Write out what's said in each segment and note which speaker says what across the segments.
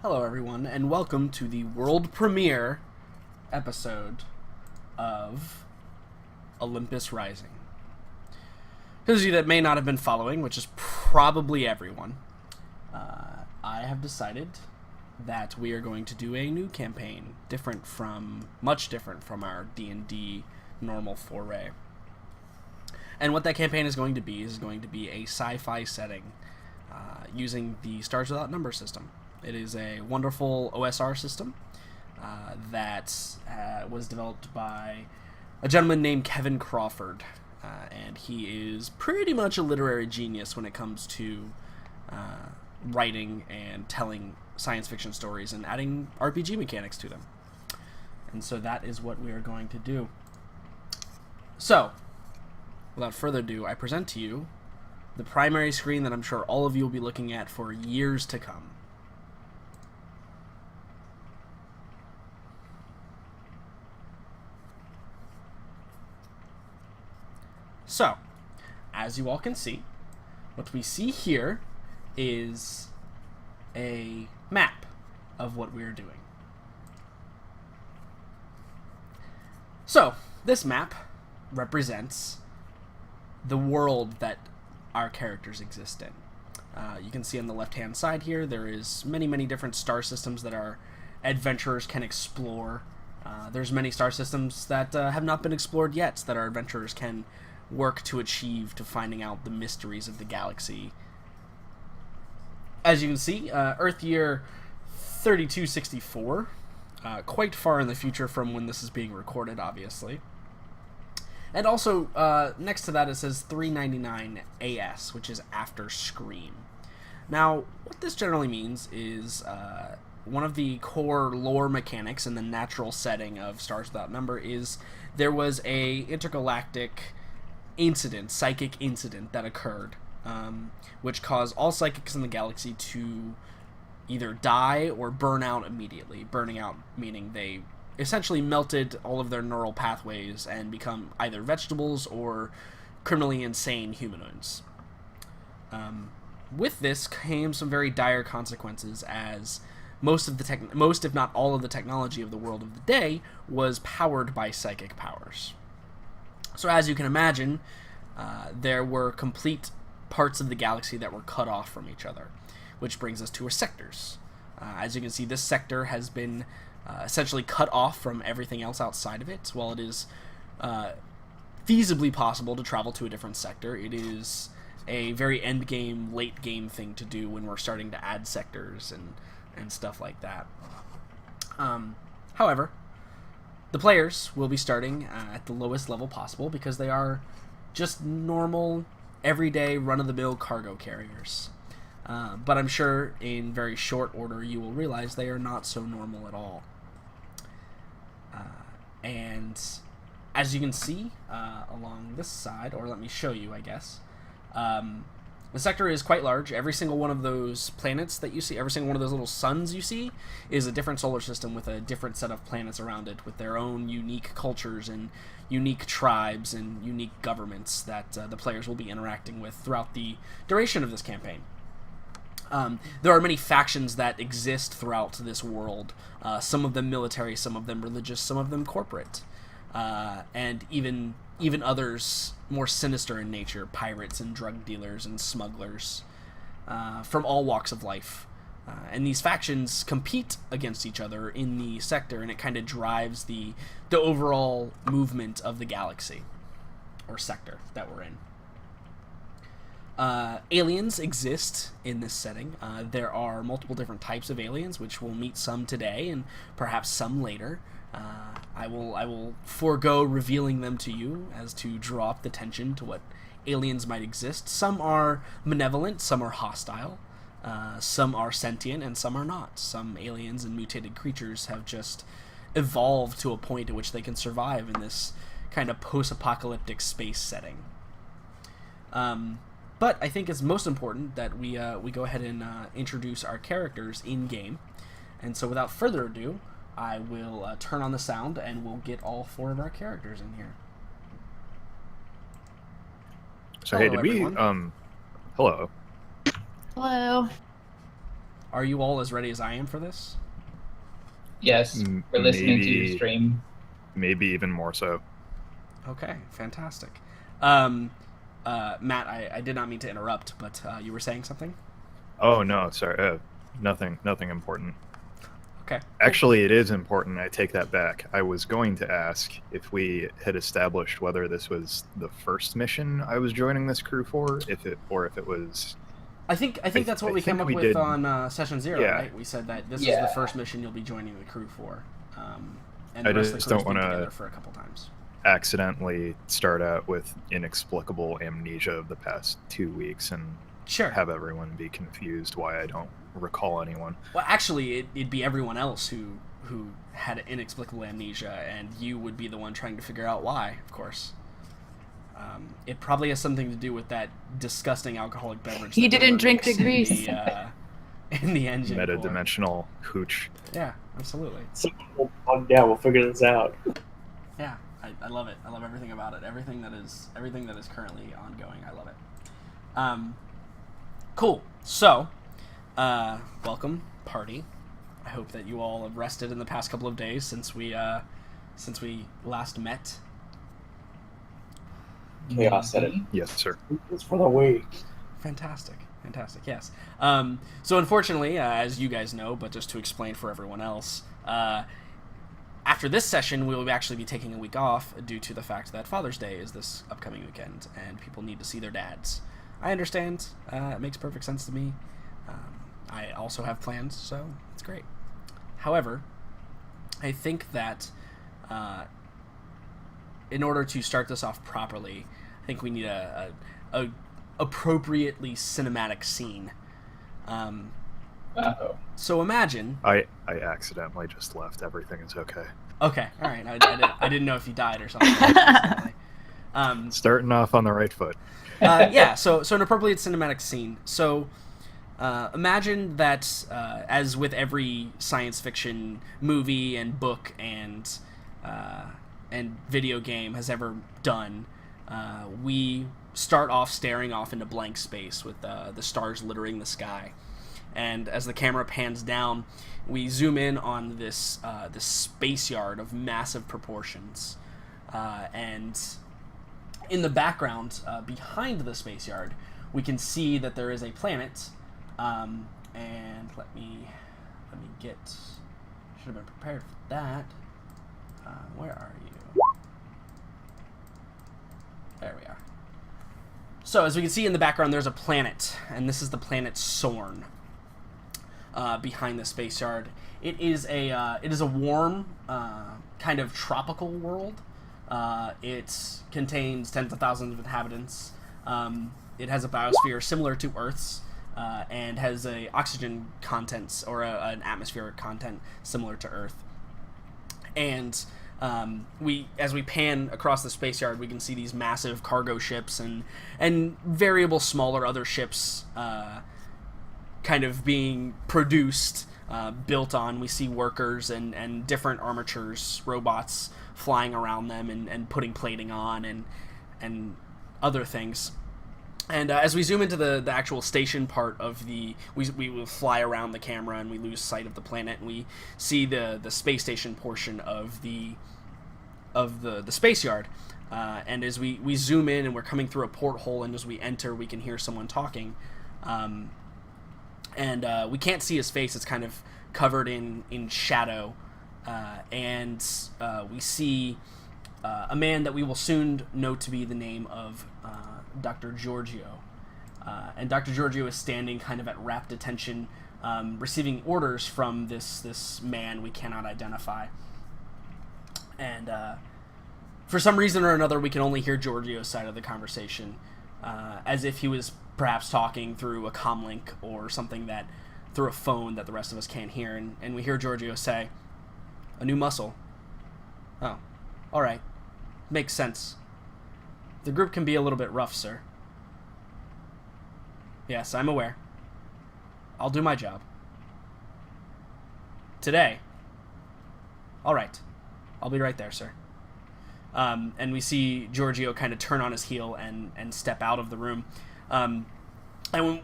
Speaker 1: Hello, everyone, and welcome to the world premiere episode of Olympus Rising. For those of you that may not have been following, which is probably everyone, I have decided that we are going to do a new campaign, much different from our D&D normal foray. And what that campaign is going to be a sci-fi setting using the Stars Without Number system. It is a wonderful OSR system that was developed by a gentleman named Kevin Crawford, and he is pretty much a literary genius when it comes to writing and telling science fiction stories and adding RPG mechanics to them. And so that is what we are going to do. So, without further ado, I present to you the primary screen that I'm sure all of you will be looking at for years to come. So, as you all can see, what we see here is a map of what we're doing. So, this map represents the world that our characters exist in. You can see on the left-hand side here, there is many different star systems that our adventurers can explore. There's many star systems that have not been explored yet that our adventurers can work to achieve to finding out the mysteries of the galaxy. As you can see, Earth year 3264, quite far in the future from when this is being recorded, obviously. And also, next to that it says 399 AS, which is after Scream. Now, what this generally means is one of the core lore mechanics in the natural setting of Stars Without Number is there was a intergalactic psychic incident that occurred, which caused all psychics in the galaxy to either die or burn out immediately. Burning out meaning they essentially melted all of their neural pathways and become either vegetables or criminally insane humanoids. With this came some very dire consequences, as most if not all of the technology of the world of the day was powered by psychic powers. So as you can imagine, there were complete parts of the galaxy that were cut off from each other, which brings us to our sectors. As you can see, this sector has been essentially cut off from everything else outside of it. While it is feasibly possible to travel to a different sector, it is a very end-game, late-game thing to do when we're starting to add sectors and stuff like that. However, the players will be starting at the lowest level possible because they are just normal, everyday, run-of-the-mill cargo carriers. But I'm sure in very short order you will realize they are not so normal at all. And as you can see along this side, or let me show you, I guess, the sector is quite large. Every single one of those planets that you see, every single one of those little suns you see, is a different solar system with a different set of planets around it, with their own unique cultures and unique tribes and unique governments that the players will be interacting with throughout the duration of this campaign. There are many factions that exist throughout this world, some of them military, some of them religious, some of them corporate, and even others more sinister in nature, pirates and drug dealers and smugglers, from all walks of life. And these factions compete against each other in the sector, and it kind of drives the overall movement of the galaxy, or sector, that we're in. Aliens exist in this setting. There are multiple different types of aliens, which we'll meet some today and perhaps some later. I will forego revealing them to you as to draw up the tension to what aliens might exist. Some are malevolent, some are hostile, some are sentient, and some are not. Some aliens and mutated creatures have just evolved to a point at which they can survive in this kind of post-apocalyptic space setting. But I think it's most important that we go ahead and introduce our characters in-game. And so without further ado, I will turn on the sound and we'll get all four of our characters in here.
Speaker 2: So
Speaker 1: Hello,
Speaker 2: hey, did
Speaker 1: everyone.
Speaker 2: we hello.
Speaker 3: Hello.
Speaker 1: Are you all as ready as I am for this?
Speaker 2: Yes, we're listening to your stream.
Speaker 3: Maybe even more so.
Speaker 1: Okay, fantastic. Matt, I did not mean to interrupt, but you were saying something?
Speaker 3: Oh, no, sorry. Nothing important.
Speaker 1: Okay.
Speaker 3: Actually, it is important. I take that back. I was going to ask if we had established whether this was the first mission I was joining this crew for, if it was...
Speaker 1: I think that's what we came up with on Session 0, right? We said that this is the first mission you'll be joining the crew for. And the rest of the crew's been together for a couple times.
Speaker 3: Accidentally start out with inexplicable amnesia of the past 2 weeks and have everyone be confused why I don't recall anyone.
Speaker 1: Well, actually, it'd be everyone else who had inexplicable amnesia, and you would be the one trying to figure out why, of course. It probably has something to do with that disgusting alcoholic beverage.
Speaker 4: He didn't drink the grease.
Speaker 1: In the engine.
Speaker 3: Meta-dimensional hooch.
Speaker 1: Yeah, absolutely.
Speaker 5: Yeah, we'll figure this out.
Speaker 1: Yeah, I love it. I love everything about it. Everything that is currently ongoing. I love it. Cool. So, welcome, party. I hope that you all have rested in the past couple of days since we last met.
Speaker 5: Chaos said it.
Speaker 3: Yes, sir.
Speaker 5: It's for the week.
Speaker 1: Fantastic, yes. So unfortunately, as you guys know, but just to explain for everyone else, after this session, we will actually be taking a week off due to the fact that Father's Day is this upcoming weekend, and people need to see their dads. I understand. It makes perfect sense to me. I also have plans, so it's great. However, I think that in order to start this off properly, I think we need a appropriately cinematic scene. So imagine...
Speaker 3: I accidentally just left. Everything is okay.
Speaker 1: Okay, all right. I didn't know if you died or something.
Speaker 3: Starting off on the right foot.
Speaker 1: So an appropriate cinematic scene. So imagine that, as with every science fiction movie and book and video game has ever done, we start off staring off into blank space with the stars littering the sky. And as the camera pans down, we zoom in on this space yard of massive proportions. And in the background, behind the space yard, we can see that there is a planet. And let me get... Should have been prepared for that. Where are you? There we are. So, as we can see in the background, there's a planet, and this is the planet Sorn. Behind the space yard, it is a warm, kind of tropical world. It contains tens of thousands of inhabitants. It has a biosphere similar to Earth's, and has a oxygen content or an atmospheric content similar to Earth. And as we pan across the space yard, we can see these massive cargo ships and variable smaller other ships kind of being produced, built on. We see workers and different armatures, robots flying around them and putting plating on and other things. And as we zoom into the actual station part of we will fly around the camera and we lose sight of the planet, and we see the space station portion of the space yard. And as we zoom in and we're coming through a porthole, and as we enter, we can hear someone talking. And we can't see his face. It's kind of covered in shadow. And we see a man that we will soon know to be the name of Dr. Giorgio. And Dr. Giorgio is standing kind of at rapt attention, receiving orders from this man we cannot identify. And for some reason or another, we can only hear Giorgio's side of the conversation, as if he was perhaps talking through a comlink or something through a phone that the rest of us can't hear. And we hear Giorgio say, "A new muscle. Oh, all right. Makes sense. The group can be a little bit rough, sir." "Yes, I'm aware. I'll do my job. Today. All right. I'll be right there, sir." And we see Giorgio kind of turn on his heel and step out of the room. And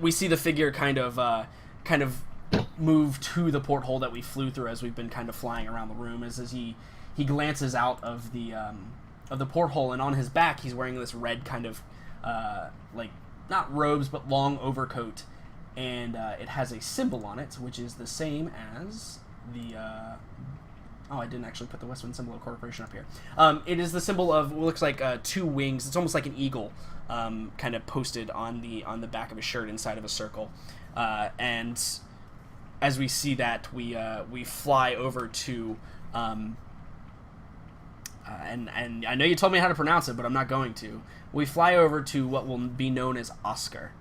Speaker 1: we see the figure kind of move to the porthole that we flew through as we've been kind of flying around the room. As he glances out of the porthole, and on his back he's wearing this red kind of like not robes but long overcoat, and it has a symbol on it which is the same as the I didn't actually put the Westwind symbol of corporation up here. It is the symbol of what looks like two wings. It's almost like an eagle, kind of posted on the back of his shirt inside of a circle. And as we see that, we fly over to, and I know you told me how to pronounce it, but I'm not going to. We fly over to what will be known as Oscar.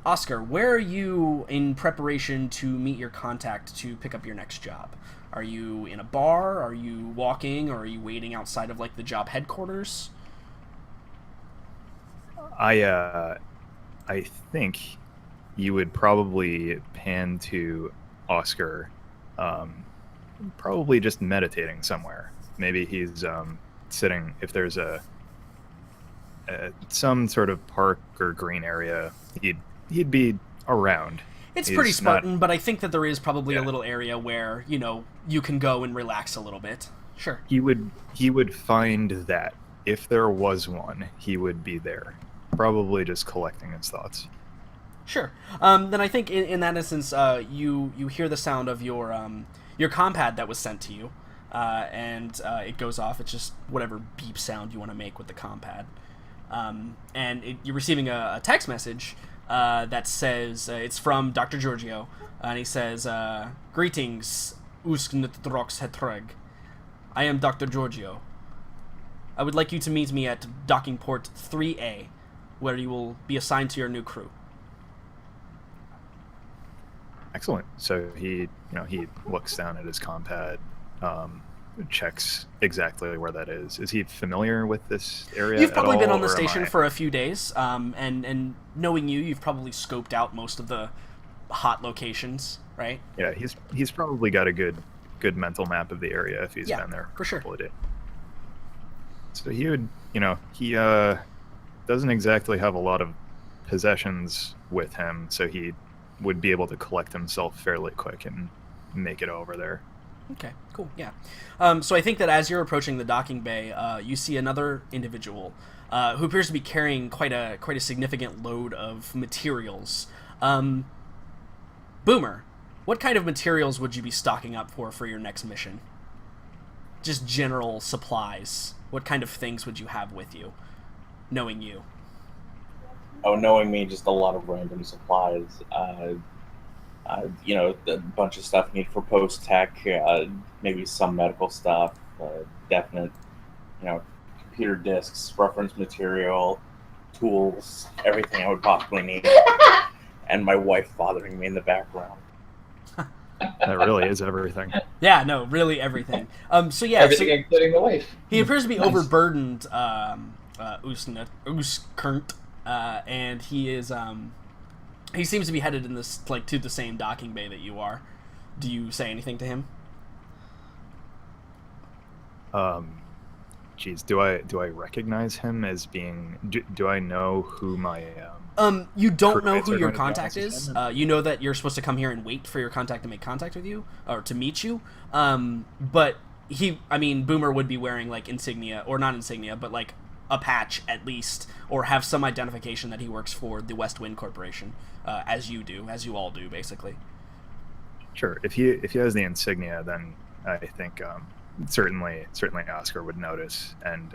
Speaker 1: Oscar, where are you in preparation to meet your contact to pick up your next job? Are you in a bar? Are you walking? Or are you waiting outside of like the job headquarters?
Speaker 3: I think you would probably pan to Oscar, probably just meditating somewhere. Maybe he's sitting, if there's some sort of park or green area, he'd be around.
Speaker 1: It's pretty Spartan, but I think that there is probably a little area where, you can go and relax a little bit. Sure.
Speaker 3: He would find that. If there was one, he would be there. Probably just collecting his thoughts.
Speaker 1: Sure. Then I think in that instance, you hear the sound of your compad that was sent to you, and it goes off. It's just whatever beep sound you want to make with the compad. And you're receiving a text message that says, it's from Dr. Giorgio, and he says, "Greetings, Uskntrox Hetreg. I am Dr. Giorgio. I would like you to meet me at docking port 3A, where you will be assigned to your new crew."
Speaker 3: Excellent. So he looks down at his compad, checks exactly where that is. Is he familiar with this area?
Speaker 1: You've probably
Speaker 3: at
Speaker 1: been
Speaker 3: all,
Speaker 1: on the
Speaker 3: or am
Speaker 1: station
Speaker 3: I-
Speaker 1: for a few days, and knowing you've probably scoped out most of the hot locations, right?
Speaker 3: Yeah, he's probably got a good mental map of the area if he's been there
Speaker 1: for sure.
Speaker 3: a couple of days. So he would, he doesn't exactly have a lot of possessions with him, so he would be able to collect himself fairly quick and make it over there.
Speaker 1: Okay, cool, yeah. So I think that as you're approaching the docking bay, you see another individual who appears to be carrying quite a significant load of materials. Boomer, what kind of materials would you be stocking up for your next mission? Just general supplies. What kind of things would you have with you, knowing you?
Speaker 5: Oh, knowing me, just a lot of random supplies. A bunch of stuff needed for post-tech, maybe some medical stuff, definite, computer disks, reference material, tools, everything I would possibly need. And my wife bothering me in the background.
Speaker 3: That really is everything.
Speaker 1: Yeah, no, really everything.
Speaker 2: Everything including the wife.
Speaker 1: He appears to be
Speaker 2: Nice.
Speaker 1: overburdened, Uskurnt, and he is he seems to be headed in this to the same docking bay that you are. Do you say anything to him?
Speaker 3: Do I recognize him as being? Do I know who my?
Speaker 1: You don't know
Speaker 3: crewmates
Speaker 1: who
Speaker 3: are
Speaker 1: your
Speaker 3: going to
Speaker 1: contact
Speaker 3: be
Speaker 1: is.
Speaker 3: honest.
Speaker 1: You know that you're supposed to come here and wait for your contact to make contact with you or to meet you. But Boomer would be wearing insignia, or not insignia, but a patch at least, or have some identification that he works for the Westwind Corporation, as you all do, basically.
Speaker 3: Sure. If he has the insignia, then I think certainly Oscar would notice and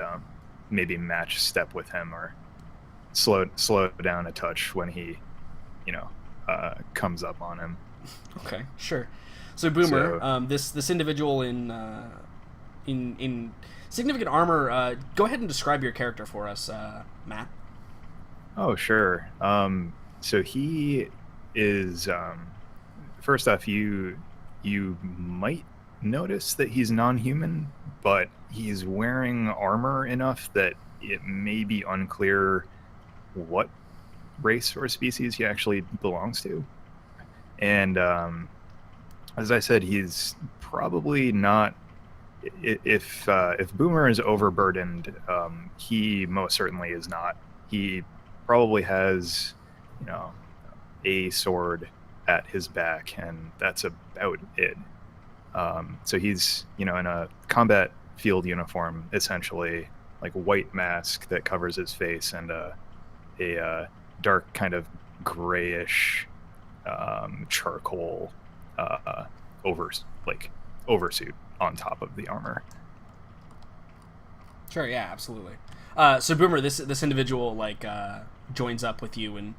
Speaker 3: maybe match step with him or slow down a touch when he comes up on him.
Speaker 1: Okay, sure. So Boomer, this individual in significant armor, go ahead and describe your character for us, Matt.
Speaker 3: Oh, sure. So he is first off, you might notice that he's non-human, but he's wearing armor enough that it may be unclear what race or species he actually belongs to. And as I said, he's probably not. If Boomer is overburdened, he most certainly is not. He probably has, a sword at his back, and that's about it. So he's, in a combat field uniform, essentially, like a white mask that covers his face, and a dark kind of grayish charcoal oversuit on top of the armor.
Speaker 1: Sure, yeah, absolutely. So Boomer, this individual joins up with you and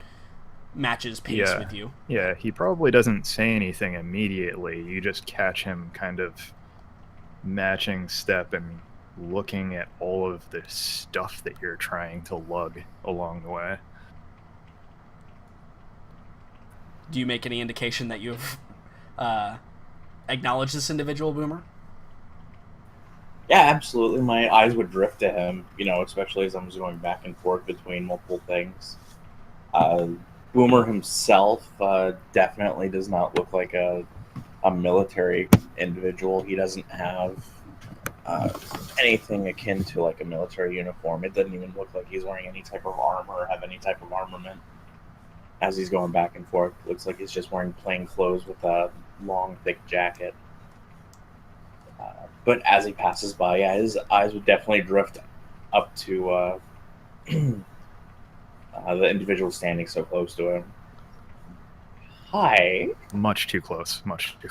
Speaker 1: matches pace with you.
Speaker 3: Yeah, he probably doesn't say anything immediately. You just catch him kind of matching step and looking at all of the stuff that you're trying to lug along the way.
Speaker 1: Do you make any indication that you've acknowledged this individual, Boomer?
Speaker 5: Yeah, absolutely. My eyes would drift to him, especially as I'm just going back and forth between multiple things. Boomer himself definitely does not look like a military individual. He doesn't have anything akin to like a military uniform. It doesn't even look like he's wearing any type of armor or have any type of armament. As he's going back and forth, it looks like he's just wearing plain clothes with a long, thick jacket. But as he passes by, his eyes would definitely drift up to the individual standing so close to him. Hi.
Speaker 3: Much too close. Much too.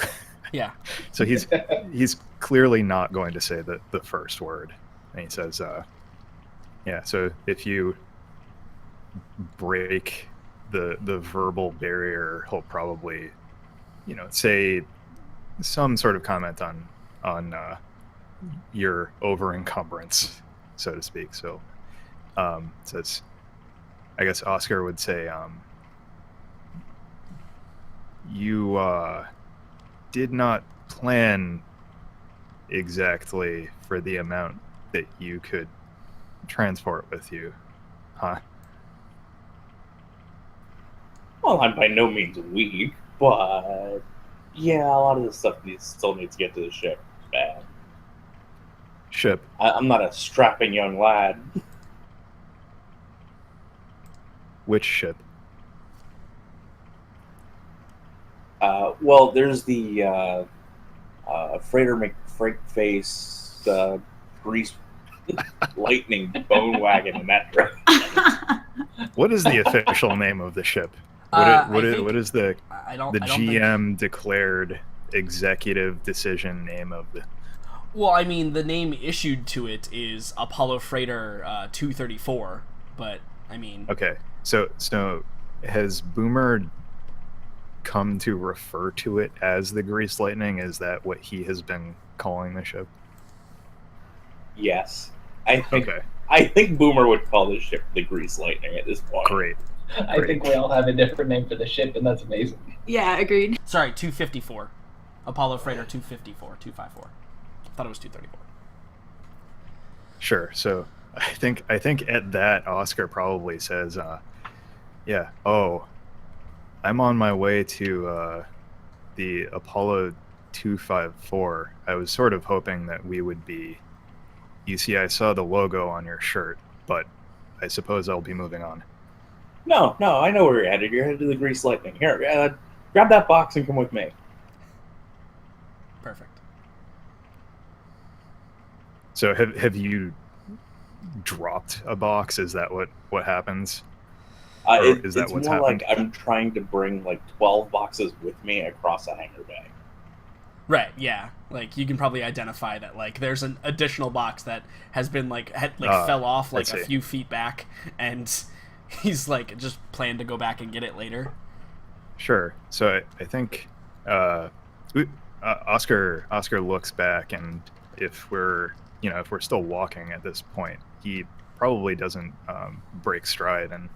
Speaker 1: Yeah.
Speaker 3: So he's clearly not going to say the first word, and he says, So if you break the verbal barrier, he'll probably, say some sort of comment on your over encumbrance, so to speak. So says, I guess Oscar would say, you did not plan exactly for the amount that you could transport with you, huh?
Speaker 5: Well, I'm by no means weak, but yeah, a lot of the stuff still needs to get to the ship. Bad.
Speaker 3: Ship.
Speaker 5: I'm not a strapping young lad.
Speaker 3: Which ship?
Speaker 5: Well, there's the freight face grease lightning bone wagon in that direction.
Speaker 3: What is the official name of the ship? What is the GM declared executive decision name of the?
Speaker 1: Well, I mean, the name issued to it is Apollo Freighter 234, but I mean.
Speaker 3: Okay, so has Boomer come to refer to it as the Grease Lightning? Is that what he has been calling the ship?
Speaker 5: Yes, I think Boomer would call the ship the Grease Lightning at this point.
Speaker 3: Great.
Speaker 2: I think we all have a different name for the ship, and that's amazing.
Speaker 4: Yeah, agreed.
Speaker 1: Sorry, 254. Apollo Freighter 254. I thought it was 234.
Speaker 3: Sure. So I think at that, Oscar probably says, I'm on my way to the Apollo 254. I was sort of hoping that we would be. You see, I saw the logo on your shirt, but I suppose I'll be moving on.
Speaker 5: No, I know where you're headed. You're headed to the Grease Lightning. Here, grab that box and come with me.
Speaker 1: Perfect.
Speaker 3: So have you dropped a box? Is that what happens?
Speaker 5: Is that what's happened? Like I'm trying to bring like 12 boxes with me across a hangar bay.
Speaker 1: Right, yeah. Like you can probably identify that like there's an additional box that has been fell off like a few feet back, and he's like just planned to go back and get it later.
Speaker 3: Sure. So I think Oscar looks back, and if we're still walking at this point, he probably doesn't break stride, and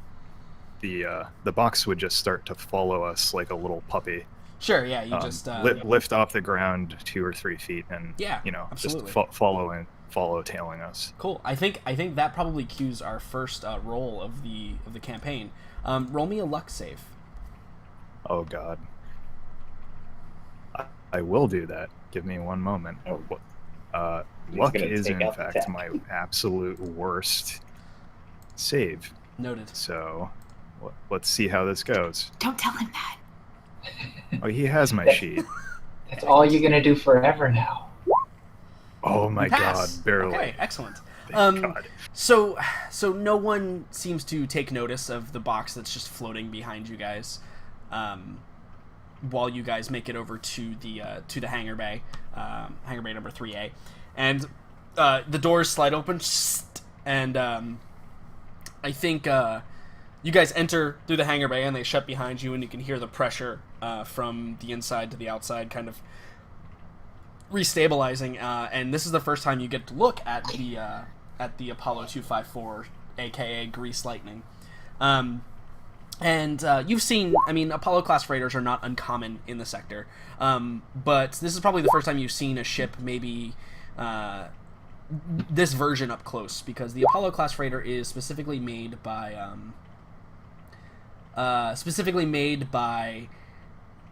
Speaker 3: the box would just start to follow us like a little puppy.
Speaker 1: Sure, yeah, you just
Speaker 3: lift off the ground 2 or 3 feet, and
Speaker 1: absolutely.
Speaker 3: just follow tailing us.
Speaker 1: Cool. I think that probably cues our first roll of the campaign. Roll me a luck save.
Speaker 3: Oh God, I will do that. Give me one moment. Luck is in fact my absolute worst save.
Speaker 1: Noted.
Speaker 3: So let's see how this goes.
Speaker 4: Don't tell him that.
Speaker 3: Oh, he has my sheet.
Speaker 2: That's all you're gonna do forever now.
Speaker 3: Oh my
Speaker 1: You
Speaker 3: god,
Speaker 1: pass.
Speaker 3: barely.
Speaker 1: Okay, excellent.
Speaker 3: Thank God.
Speaker 1: So no one seems to take notice of the box that's just floating behind you guys, while you guys make it over to the hangar bay number 3A, and the doors slide open, and I think you guys enter through the hangar bay and they shut behind you, and you can hear the pressure from the inside to the outside kind of restabilizing, and this is the first time you get to look at the Apollo 254, aka Grease Lightning. And you've seen, I mean, Apollo-class freighters are not uncommon in the sector, but this is probably the first time you've seen a ship by this version up close, because the Apollo-class freighter is specifically made by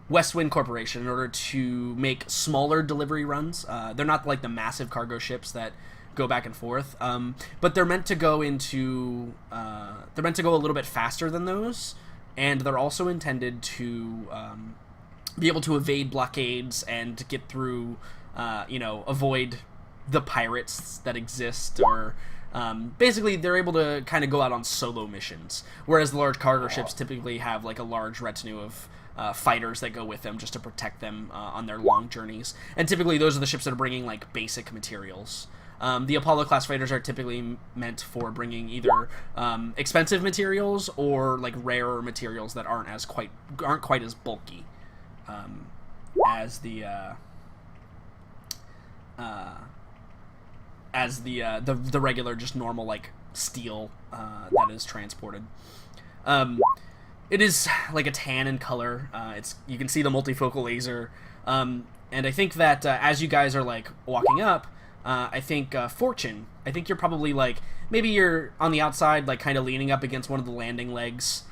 Speaker 1: Westwind Corporation in order to make smaller delivery runs. They're not like the massive cargo ships that go back and forth, but they're meant to go a little bit faster than those, and they're also intended to be able to evade blockades and get through, avoid the pirates that exist, or basically they're able to kind of go out on solo missions, whereas the large cargo ships typically have like a large retinue of fighters that go with them just to protect them on their long journeys, and typically those are the ships that are bringing like basic materials. The Apollo-class freighters are typically meant for bringing either expensive materials or like rarer materials that aren't quite as bulky as the regular, just normal like steel that is transported. It is like a tan in color. You can see the multifocal laser, and I think that as you guys are like walking up, I think Fortune, I think you're probably like, maybe you're on the outside, like kind of leaning up against one of the landing legs.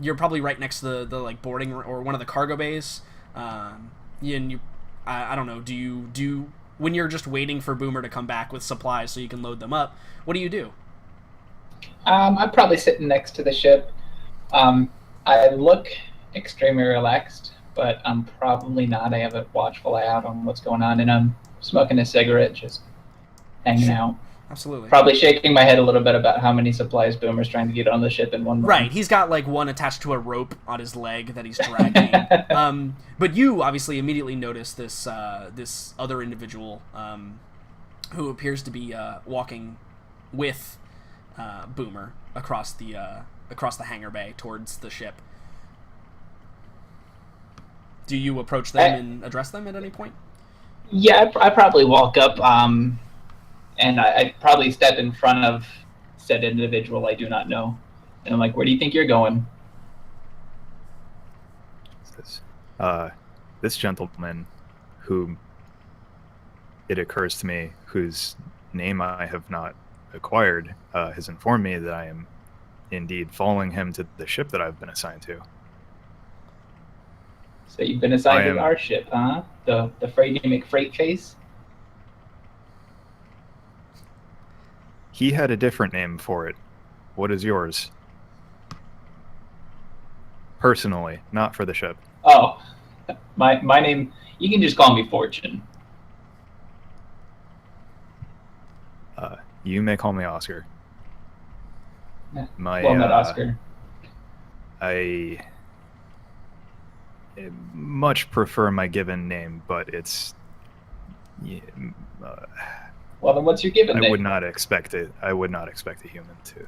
Speaker 1: You're probably right next to the like boarding or one of the cargo bays. I don't know. Do you when you're just waiting for Boomer to come back with supplies so you can load them up, what do you do?
Speaker 2: I'm probably sitting next to the ship. I look extremely relaxed, but I'm probably not. I have a watchful eye out on what's going on, and I'm smoking a cigarette, just hanging out.
Speaker 1: Absolutely.
Speaker 2: Probably shaking my head a little bit about how many supplies Boomer's trying to get on the ship in one run.
Speaker 1: Right, he's got like one attached to a rope on his leg that he's dragging. But you obviously immediately notice this other individual who appears to be walking with Boomer across the hangar bay towards the ship. Do you approach them and address them at any point?
Speaker 2: Yeah, I probably walk up, and I probably step in front of said individual I do not know. And I'm like, where do you think you're going?
Speaker 3: This gentleman, whom it occurs to me, whose name I have not acquired, has informed me that I am indeed following him to the ship that I've been assigned to.
Speaker 2: So you've been assigned to our ship, huh? The Freighty McFreight face?
Speaker 3: He had a different name for it. What is yours? Personally, not for the ship.
Speaker 2: Oh, my name, you can just call me Fortune.
Speaker 3: You may call me Oscar.
Speaker 2: Yeah.
Speaker 3: My
Speaker 2: Well met, Oscar.
Speaker 3: I much prefer my given name, but it's
Speaker 2: well, then what's your given name?
Speaker 3: I would not expect a human to,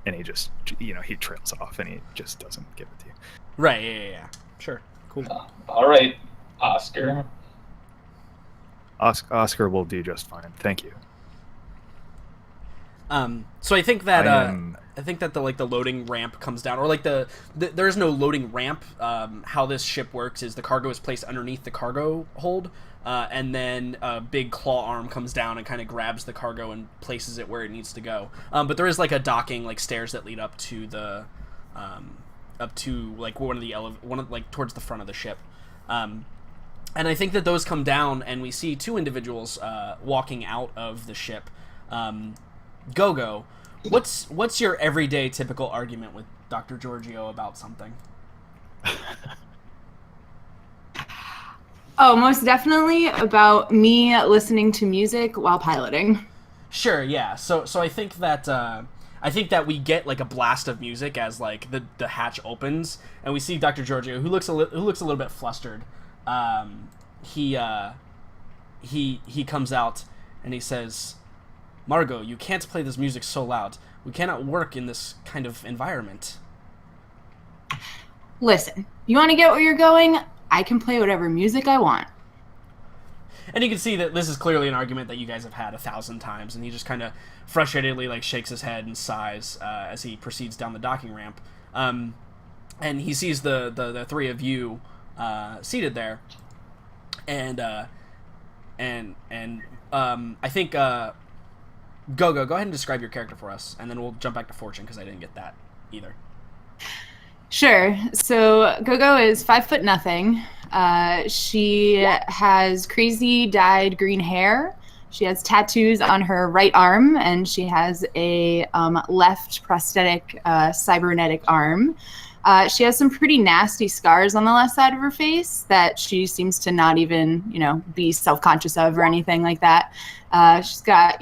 Speaker 3: and he just, he trails off and he just doesn't give it to you.
Speaker 1: Right, yeah. Sure, cool.
Speaker 2: All right, Oscar.
Speaker 3: Oscar will do just fine, thank you.
Speaker 1: So I think that the loading ramp comes down, or like there is no loading ramp. How this ship works is the cargo is placed underneath the cargo hold, and then a big claw arm comes down and kind of grabs the cargo and places it where it needs to go. But there is like a docking, like stairs that lead up to the like towards the front of the ship. And I think that those come down, and we see two individuals walking out of the ship. Go-Go, what's your everyday typical argument with Dr. Giorgio about something?
Speaker 4: Oh, most definitely about me listening to music while piloting.
Speaker 1: Sure, yeah. So I think that we get like a blast of music as like the hatch opens, and we see Dr. Giorgio, who looks a little bit flustered. He comes out and he says, "Margot, you can't play this music so loud. We cannot work in this kind of environment."
Speaker 4: Listen, you want to get where you're going? I can play whatever music I want.
Speaker 1: And you can see that this is clearly an argument that you guys have had 1,000 times, and he just kind of frustratedly like shakes his head and sighs as he proceeds down the docking ramp. And he sees the three of you seated there, and I think go ahead and describe your character for us, and then we'll jump back to Fortune because I didn't get that either.
Speaker 4: Sure. So Gogo is 5'0". She has crazy dyed green hair. She has tattoos on her right arm, and she has a left prosthetic cybernetic arm. She has some pretty nasty scars on the left side of her face that she seems to not even, be self-conscious of or anything like that. She's got,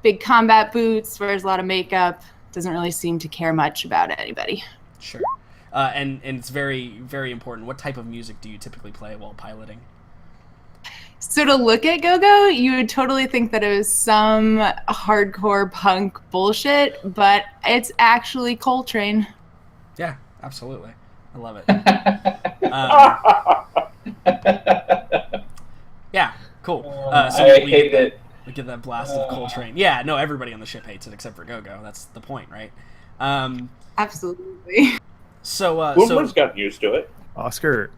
Speaker 4: big combat boots, wears a lot of makeup, doesn't really seem to care much about anybody.
Speaker 1: Sure. And it's very, very important. What type of music do you typically play while piloting?
Speaker 4: So to look at Gogo, you would totally think that it was some hardcore punk bullshit, but it's actually Coltrane.
Speaker 1: Yeah, absolutely. I love it. Yeah, cool. So
Speaker 2: I hate it.
Speaker 1: We get that blast of Coltrane. Yeah, no, everybody on the ship hates it except for Gogo. That's the point, right?
Speaker 4: Absolutely.
Speaker 1: So
Speaker 5: Woodward's gotten used to it.
Speaker 3: Oscar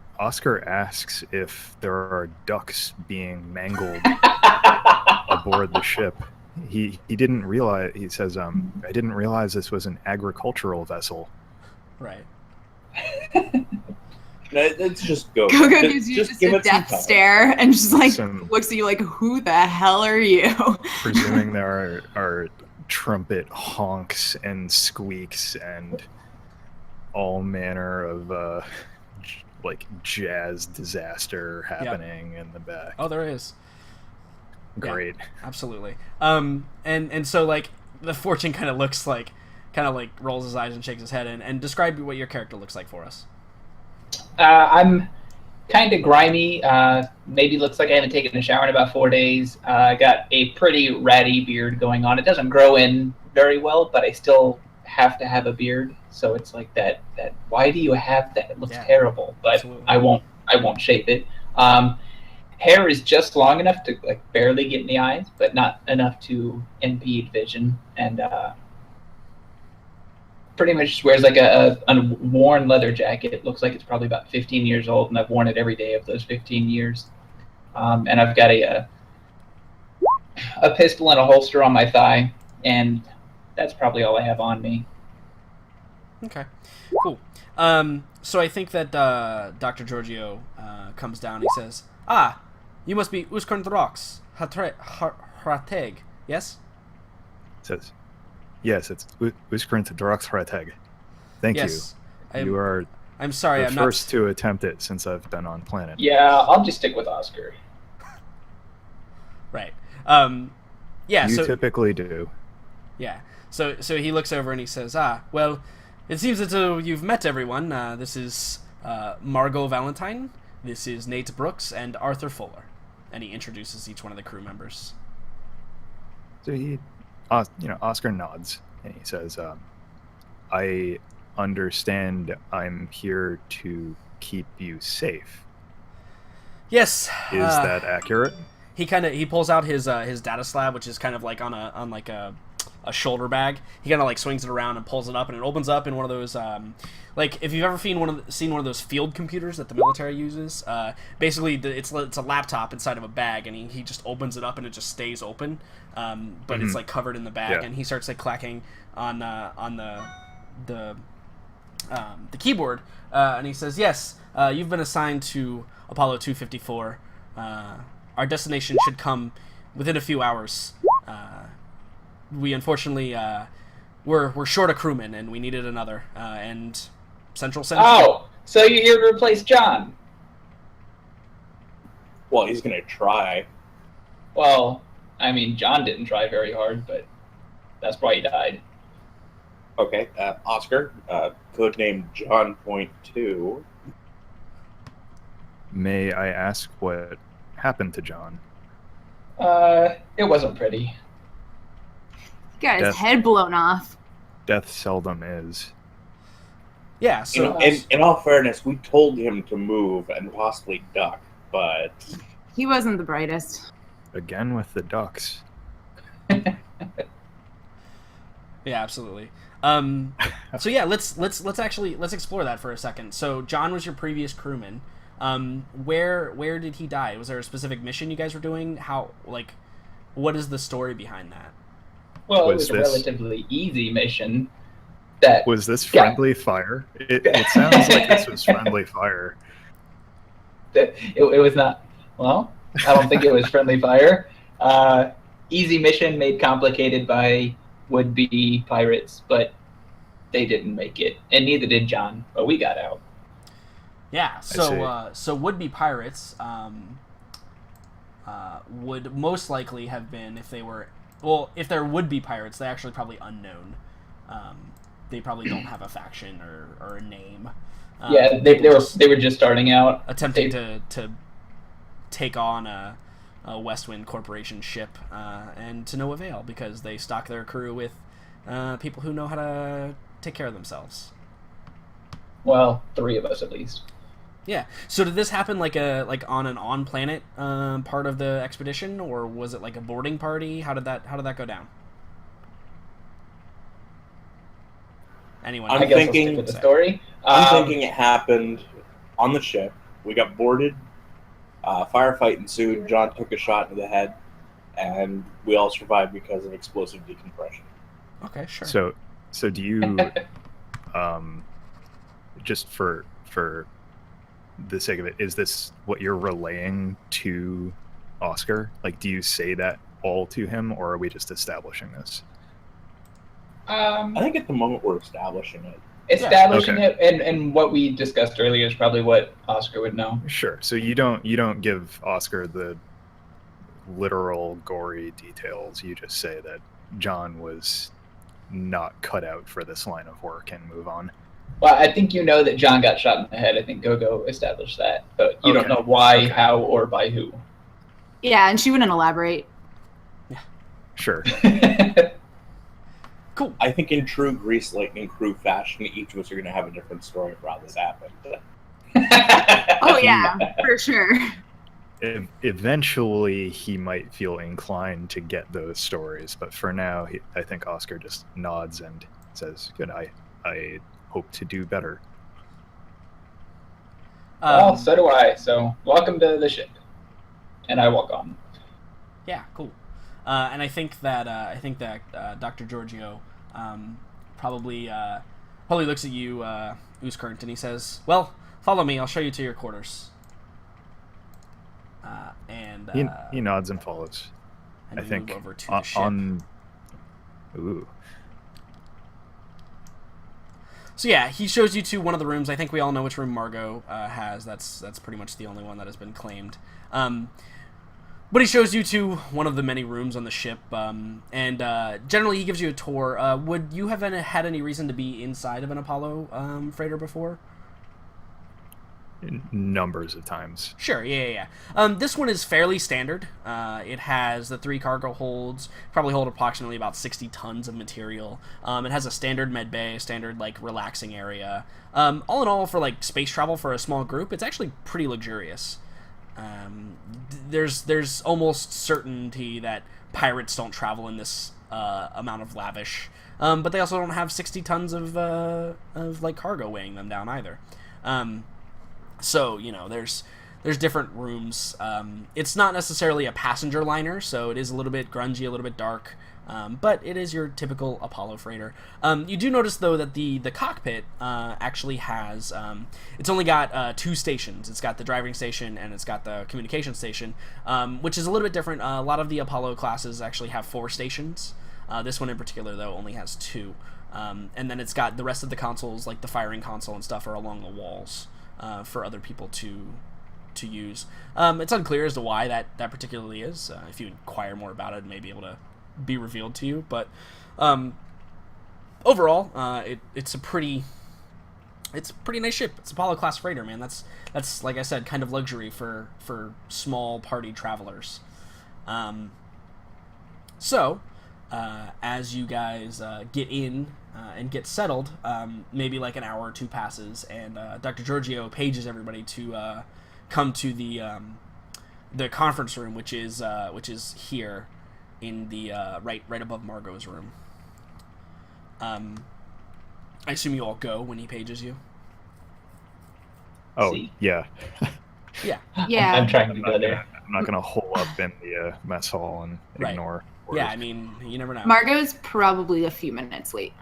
Speaker 3: asks if there are ducks being mangled aboard the ship. He didn't realize. He says, "I didn't realize this was an agricultural vessel."
Speaker 1: Right.
Speaker 5: It's just go.
Speaker 4: Gogo gives you just
Speaker 5: give
Speaker 4: a
Speaker 5: it some
Speaker 4: death
Speaker 5: time.
Speaker 4: stare and just like
Speaker 3: Some-
Speaker 4: looks at you like, who the hell are you?
Speaker 3: Presuming there are trumpet honks and squeaks and all manner of like jazz disaster happening in the back.
Speaker 1: Oh, there is.
Speaker 3: Great.
Speaker 1: Yeah, absolutely. And so like the Fortune kind of rolls his eyes and shakes his head and describe what your character looks like for us.
Speaker 2: I'm kind of grimy. Maybe looks like I haven't taken a shower in about 4 days. I got a pretty ratty beard going on. It doesn't grow in very well, but I still have to have a beard. So it's like that. Why do you have that? It looks terrible, but
Speaker 1: Absolutely.
Speaker 2: I won't shave it. Hair is just long enough to like barely get in the eyes, but not enough to impede vision. And pretty much just wears like a worn leather jacket. It looks like it's probably about 15 years old, and I've worn it every day of those 15 years. And I've got a pistol and a holster on my thigh, and that's probably all I have on me.
Speaker 1: Okay, cool. So I think that Dr. Giorgio comes down and he says, you must be Uskern Drox Hrateg, yes?
Speaker 3: Says, yes, it's Uskrint Droxrateg. Thank
Speaker 1: Yes.
Speaker 3: you. You are
Speaker 1: I'm sorry,
Speaker 3: the
Speaker 1: I'm
Speaker 3: first to attempt it since I've been on planet.
Speaker 2: Yeah, I'll just stick with Oscar.
Speaker 1: Right. Yeah,
Speaker 3: You
Speaker 1: so
Speaker 3: typically do.
Speaker 1: yeah. So he looks over and he says, well, it seems that you've met everyone. This is Margot Valentine, this is Nate Brooks, and Arthur Fuller. And he introduces each one of the crew members.
Speaker 3: So he, Oscar nods and he says, I understand I'm here to keep you safe.
Speaker 1: Yes.
Speaker 3: Is that accurate?
Speaker 1: He pulls out his data slab, which is kind of like on a shoulder bag. He kind of like swings it around and pulls it up, and it opens up in one of those like if you've ever seen one of those field computers that the military uses. Basically, it's a laptop inside of a bag, and he just opens it up and it just stays open, but it's like covered in the bag,
Speaker 3: Yeah.
Speaker 1: and he starts like clacking on the keyboard, and he says, "Yes, you've been assigned to Apollo 254. Our destination should come within a few hours. We unfortunately we're short a crewman, and we needed another. And Central sent."
Speaker 2: Oh, so you're here to replace John?
Speaker 5: Well, he's gonna try.
Speaker 2: Well, I mean, John didn't try very hard, but that's why he died.
Speaker 5: Okay, Oscar, codename John Point 2.
Speaker 3: May I ask what happened to John?
Speaker 2: It wasn't pretty.
Speaker 4: Got his
Speaker 3: Death.
Speaker 4: head blown off.
Speaker 3: Death seldom is.
Speaker 1: Yeah, so
Speaker 5: In all fairness, we told him to move and possibly duck, but
Speaker 4: He wasn't the brightest.
Speaker 3: Again with the ducks.
Speaker 1: yeah, absolutely. So yeah, let's explore that for a second. So John was your previous crewman. Where did he die? Was there a specific mission you guys were doing? What is the story behind that?
Speaker 2: Well, it
Speaker 3: Was
Speaker 2: was a
Speaker 3: this-
Speaker 2: relatively easy mission. That
Speaker 3: Was this friendly fire? It sounds like this was friendly fire.
Speaker 2: it was not. Well, I don't think it was friendly fire. Easy mission made complicated by would-be pirates, but they didn't make it, and neither did John. But we got out.
Speaker 1: Yeah, so would-be pirates would most likely have been, if they're would-be pirates, they're actually probably unknown. They probably don't have a faction or a name.
Speaker 2: Yeah, they were just starting out.
Speaker 1: Attempting to take on a Westwind Corporation ship, and to no avail, because they stock their crew with people who know how to take care of themselves.
Speaker 2: Well, 3 of us at least.
Speaker 1: Yeah. So did this happen like on an on-planet part of the expedition, or was it like a boarding party? How did that go down? Anyone?
Speaker 5: I'm
Speaker 2: I guess
Speaker 5: thinking-
Speaker 2: I'll stick with the story.
Speaker 5: I'm thinking it happened on the ship. We got boarded. Firefight ensued. John took a shot to the head, and we all survived because of explosive decompression.
Speaker 1: Okay, sure.
Speaker 3: So do you just for the sake of it, is this what you're relaying to Oscar? Like, do you say that all to him, or are we just establishing this?
Speaker 5: I think at the moment we're establishing it.
Speaker 2: Establishing
Speaker 3: Okay.
Speaker 2: it, and what we discussed earlier is probably what Oscar would know.
Speaker 3: Sure. So you don't give Oscar the literal gory details. You just say that John was not cut out for this line of work and move on.
Speaker 2: Well, I think you know that John got shot in the head. I think Gogo established that, but you don't
Speaker 3: Okay.
Speaker 2: know why,
Speaker 3: Okay.
Speaker 2: how, or by who.
Speaker 4: Yeah, and she wouldn't elaborate.
Speaker 3: Sure.
Speaker 1: Cool.
Speaker 5: I think in true Grease Lightning crew fashion, each of us are going to have a different story of how this happened.
Speaker 4: Oh yeah, for sure.
Speaker 3: Eventually, he might feel inclined to get those stories, but for now, I think Oscar just nods and says, "Good. I hope to do better."
Speaker 2: Well, so do I. So welcome to the ship, and I walk on.
Speaker 1: Yeah, cool. And I think that Dr. Giorgio probably looks at you, Uzkurnt, and he says, "Well, follow me. I'll show you to your quarters."
Speaker 3: He nods and follows.
Speaker 1: and
Speaker 3: I
Speaker 1: you
Speaker 3: think
Speaker 1: move over to the ship.
Speaker 3: Ooh.
Speaker 1: So yeah, he shows you to one of the rooms. I think we all know which room Margot has. That's pretty much the only one that has been claimed. But he shows you to one of the many rooms on the ship, and generally he gives you a tour. Would you have had any reason to be inside of an Apollo freighter before?
Speaker 3: Numbers of times.
Speaker 1: Sure, yeah. This one is fairly standard. It has the 3 cargo holds, probably hold approximately about 60 tons of material. It has a standard med bay, standard relaxing area. All in all, for space travel for a small group, it's actually pretty luxurious. There's almost certainty that pirates don't travel in this amount of lavish, but they also don't have 60 tons of cargo weighing them down either. So there's different rooms. It's not necessarily a passenger liner, so it is a little bit grungy, a little bit dark, but it is your typical Apollo freighter. You do notice though that the cockpit actually has it's only got 2 stations. It's got the driving station and it's got the communication station, which is a little bit different. A lot of the Apollo classes actually have 4 stations. This one in particular though only has 2, and then it's got the rest of the consoles, like the firing console and stuff, are along the walls. For other people to to use. It's unclear as to why that particularly is. If you inquire more about it, it may be able to be revealed to you. But overall, it's a pretty nice ship. It's Apollo class freighter, man. That's like I said, kind of luxury for small party travelers. So, as you guys get in and get settled, maybe like an hour or two passes, and Dr. Giorgio pages everybody to come to the conference room, which is here in the right above Margot's room. I assume you all go when he pages you.
Speaker 3: Oh,
Speaker 2: See.
Speaker 3: yeah.
Speaker 1: Yeah.
Speaker 4: Yeah.
Speaker 2: I'm trying to go there.
Speaker 3: I'm not gonna hole up in the mess hall and
Speaker 1: Right.
Speaker 3: ignore.
Speaker 1: Yeah, I
Speaker 3: orders.
Speaker 1: mean, you never know.
Speaker 4: Margot's probably a few minutes late.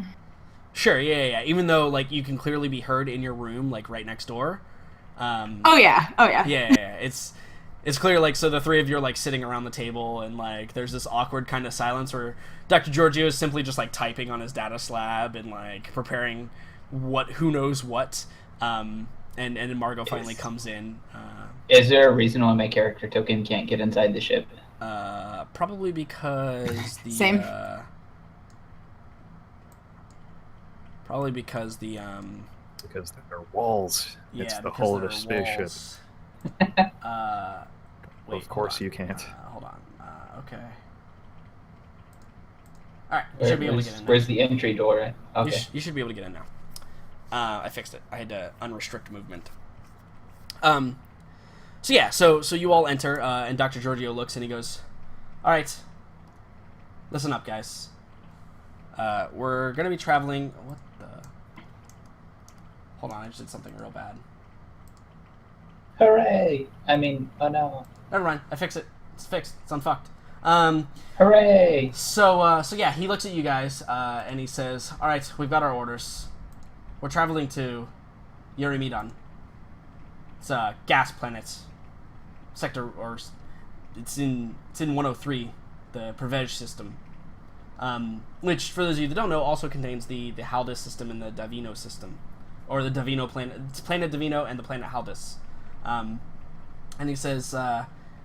Speaker 1: Sure, yeah. Even though, like, you can clearly be heard in your room, like, right next door.
Speaker 4: Oh yeah.
Speaker 1: Yeah. It's clear, like, so the three of you are, like, sitting around the table, and, like, there's this awkward kind of silence where Dr. Giorgio is simply just, like, typing on his data slab and, like, preparing who knows what. And then Margot finally comes in.
Speaker 2: Is there a reason why my character token can't get inside the ship?
Speaker 1: Probably because the...
Speaker 4: Same.
Speaker 1: Probably because the...
Speaker 3: Because there are walls.
Speaker 1: yeah,
Speaker 3: It's the
Speaker 1: because
Speaker 3: hull of
Speaker 1: there
Speaker 3: a
Speaker 1: are
Speaker 3: spaceship.
Speaker 1: walls. Wait,
Speaker 3: Of course
Speaker 1: hold
Speaker 3: you
Speaker 1: on.
Speaker 3: can't.
Speaker 1: Hold on. Okay. Alright, you should be able to get in now.
Speaker 2: Where's the entry door? Okay.
Speaker 1: You should be able to get in now. I fixed it. I had to unrestrict movement. So yeah, so you all enter, and Dr. Giorgio looks and he goes, "Alright, listen up, guys. We're gonna be traveling..." What the... Hold on, I just did something real bad.
Speaker 2: Hooray! I mean, oh no.
Speaker 1: Never mind, I fixed it. It's fixed. It's unfucked.
Speaker 2: Hooray!
Speaker 1: So yeah, he looks at you guys, and he says, "Alright, we've got our orders. We're traveling to Eurymedon. It's a gas planet. Sector, or it's in 103, the Prevej system. Which, for those of you that don't know, also contains the Haldis system and the Davino system. Or the Davino planet. It's planet Davino and the planet Haldis. And he says,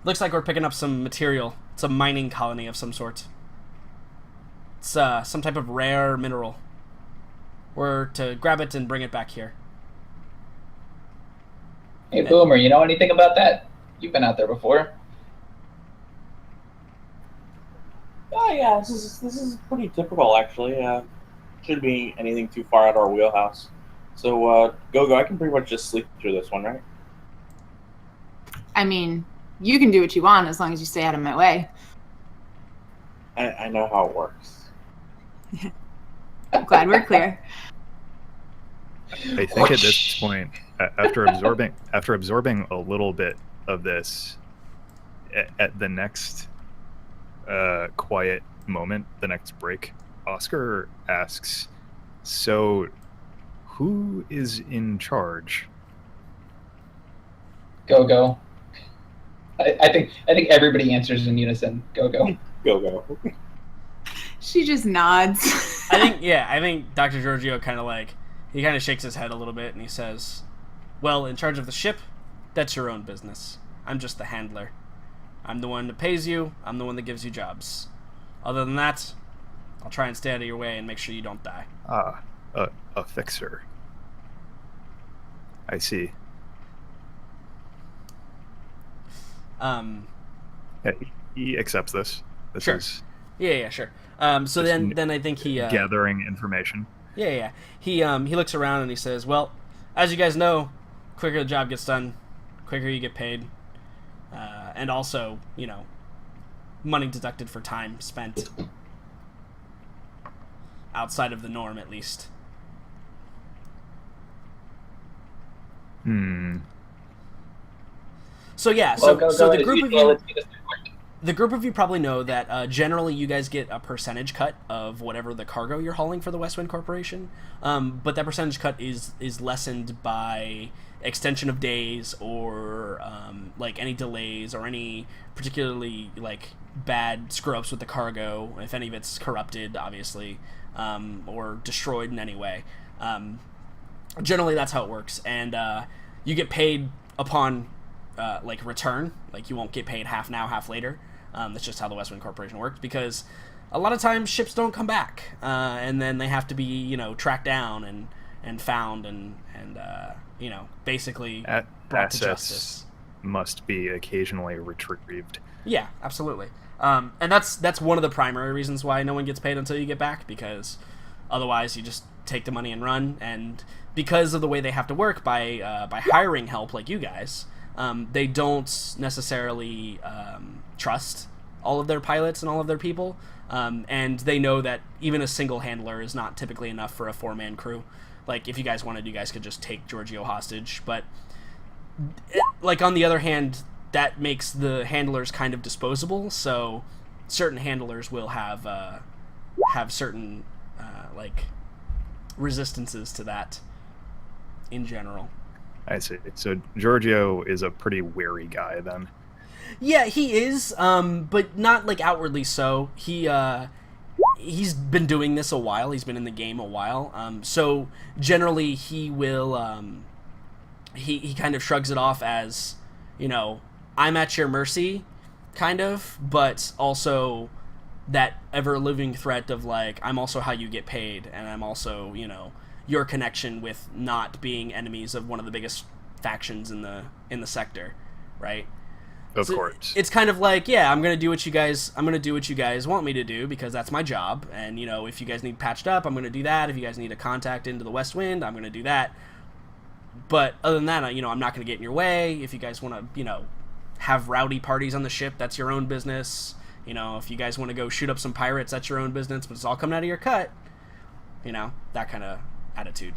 Speaker 1: looks like we're picking up some material. It's a mining colony of some sort. It's some type of rare mineral. We're to grab it and bring it back here."
Speaker 2: Hey, Boomer, you know anything about that? You've been out there before.
Speaker 5: Oh yeah, this is pretty typical actually. Shouldn't be anything too far out of our wheelhouse. So go. I can pretty much just sleep through this one, right?
Speaker 4: I mean, you can do what you want as long as you stay out of my way.
Speaker 5: I know how it works.
Speaker 4: I'm glad we're clear.
Speaker 3: I think at this point, after absorbing a little bit of this, at the next quiet moment, the next break, Oscar asks, "So, who is in charge?"
Speaker 2: Go. I think everybody answers in unison. Go.
Speaker 5: Go.
Speaker 4: She just nods.
Speaker 1: I think Dr. Giorgio kind of shakes his head a little bit and he says, "Well, in charge of the ship, that's your own business. I'm just the handler. I'm the one that pays you. I'm the one that gives you jobs. Other than that, I'll try and stay out of your way and make sure you don't die."
Speaker 3: Ah, a fixer. I see. Yeah, he accepts this. This
Speaker 1: Sure.
Speaker 3: is
Speaker 1: Yeah, sure. So then I think he
Speaker 3: gathering information.
Speaker 1: Yeah. He looks around and he says, "Well, as you guys know, quicker the job gets done, quicker you get paid, and also, money deducted for time spent outside of the norm, at least." So yeah, so the group of you. The group of you probably know that generally you guys get a percentage cut of whatever the cargo you're hauling for the West Wind Corporation, but that percentage cut is lessened by extension of days or like any delays or any particularly like bad screw-ups with the cargo, if any of it's corrupted, obviously, or destroyed in any way. Generally, that's how it works, and you get paid upon return. Like, you won't get paid half now, half later. That's just how the Westwind Corporation works, because a lot of times ships don't come back, and then they have to be, tracked down and found and basically brought to justice.
Speaker 3: Must be occasionally retrieved.
Speaker 1: Yeah, absolutely. And that's one of the primary reasons why no one gets paid until you get back, because otherwise you just take the money and run. And because of the way they have to work by hiring help like you guys, they don't necessarily trust all of their pilots and all of their people, and they know that even a single handler is not typically enough for a 4-man crew. Like, if you guys wanted, you guys could just take Giorgio hostage, but on the other hand, that makes the handlers kind of disposable, so certain handlers will have certain resistances to that in general.
Speaker 3: I see. So Giorgio is a pretty wary guy then.
Speaker 1: Yeah, he is, but not outwardly so. He's been doing this a while. He's been in the game a while. So generally he will he kind of shrugs it off as, I'm at your mercy, kind of, but also that ever-living threat of, I'm also how you get paid, and I'm also, your connection with not being enemies of one of the biggest factions in the sector, right?
Speaker 3: Of course.
Speaker 1: It's kind of I'm gonna do what you guys want me to do, because that's my job, and if you guys need patched up, I'm gonna do that. If you guys need a contact into the West Wind, I'm gonna do that. But other than that, I'm not gonna get in your way. If you guys want to, have rowdy parties on the ship, that's your own business. If you guys want to go shoot up some pirates, that's your own business, but it's all coming out of your cut. That kind of attitude.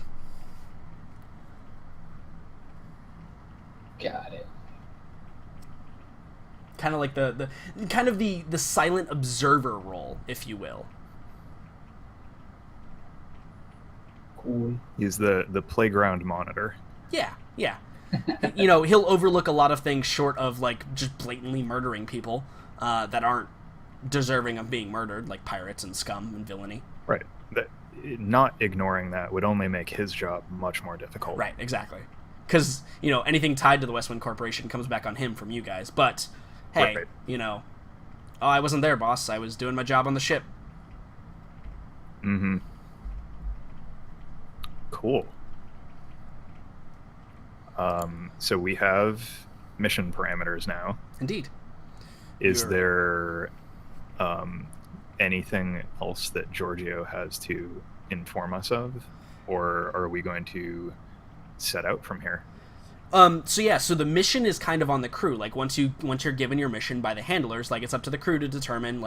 Speaker 2: Got it.
Speaker 1: Kind of like the silent observer role, if you will.
Speaker 2: Cool.
Speaker 3: He's the playground monitor.
Speaker 1: Yeah. He'll overlook a lot of things short of just blatantly murdering people that aren't deserving of being murdered, like pirates and scum and villainy.
Speaker 3: Right. Not ignoring that would only make his job much more difficult.
Speaker 1: Right, exactly. Because, anything tied to the Westwind Corporation comes back on him from you guys. But, hey,
Speaker 3: right.
Speaker 1: I wasn't there, boss. I was doing my job on the ship.
Speaker 3: Mm-hmm. Cool. So we have mission parameters now.
Speaker 1: Indeed.
Speaker 3: Is there anything else that Giorgio has to inform us of, or are we going to set out from here?
Speaker 1: So the mission is kind of on the crew. Once you're given your mission by the handlers, it's up to the crew to determine,